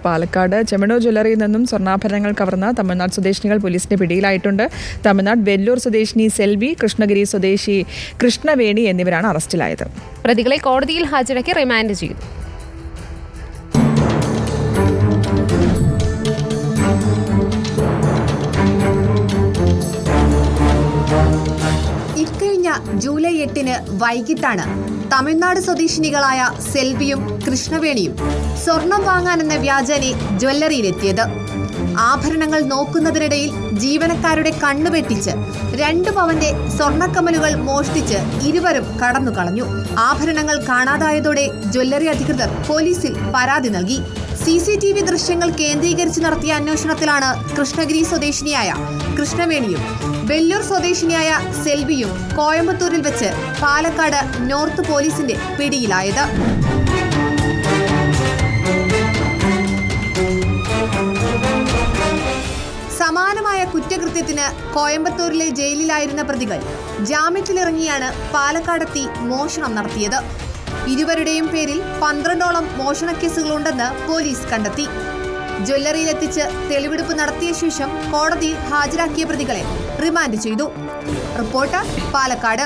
പാലക്കാട് ചെമ്മണ്ണൂർ ജ്വല്ലറിയിൽ നിന്നും സ്വർണ്ണാഭരണങ്ങൾ കവർന്ന തമിഴ്നാട് സ്വദേശിനികൾ പോലീസിന്റെ പിടിയിലായിട്ടുണ്ട്. തമിഴ്നാട് വെല്ലൂർ സ്വദേശിനി സെൽവി, കൃഷ്ണഗിരി സ്വദേശി കൃഷ്ണവേണി എന്നിവരാണ് അറസ്റ്റിലായത്. പ്രതികളെ കോടതിയിൽ ഹാജരാക്കി റിമാൻഡ് ചെയ്തു. ഇക്കഴിഞ്ഞ ജൂലൈ 8 വൈകിട്ടാണ് തമിഴ്നാട് സ്വദേശിനികളായ സെൽവിയും കൃഷ്ണവേണിയും സ്വർണം വാങ്ങാനെന്ന വ്യാജേന ജ്വല്ലറിയിലെത്തിയത്. ആഭരണങ്ങൾ നോക്കുന്നതിനിടയിൽ ജീവനക്കാരുടെ കണ്ണുവെട്ടിച്ച് 2 പവന്റെ സ്വർണ്ണക്കമ്മലുകൾ മോഷ്ടിച്ച് ഇരുവരും കടന്നുകളഞ്ഞു. ആഭരണങ്ങൾ കാണാതായതോടെ ജ്വല്ലറി അധികൃതർ പോലീസിൽ പരാതി നൽകി. CCTV ദൃശ്യങ്ങൾ കേന്ദ്രീകരിച്ച് നടത്തിയ അന്വേഷണത്തിലാണ് കൃഷ്ണഗിരി സ്വദേശിനിയായ കൃഷ്ണവേണിയും വെല്ലൂർ സ്വദേശിനിയായ സെൽവിയും കോയമ്പത്തൂരിൽ വെച്ച് പാലക്കാട് നോർത്ത് പോലീസിന്റെ പിടിയിലായത്. സമാനമായ കുറ്റകൃത്യത്തിന് കോയമ്പത്തൂരിലെ ജയിലിലായിരുന്ന പ്രതികൾ ജാമ്യത്തിലിറങ്ങിയാണ് പാലക്കാടെത്തി മോഷണം നടത്തിയത്. ഇരുവരുടെയും പേരിൽ 12ഓളം മോഷണക്കേസുകളുണ്ടെന്ന് പോലീസ് കണ്ടെത്തി. ജ്വല്ലറിയിലെത്തിച്ച് തെളിവെടുപ്പ് നടത്തിയ ശേഷം കോടതിയിൽ ഹാജരാക്കിയ പ്രതികളെ റിമാൻഡ് ചെയ്തു. റിപ്പോർട്ടർ പാലക്കാട്.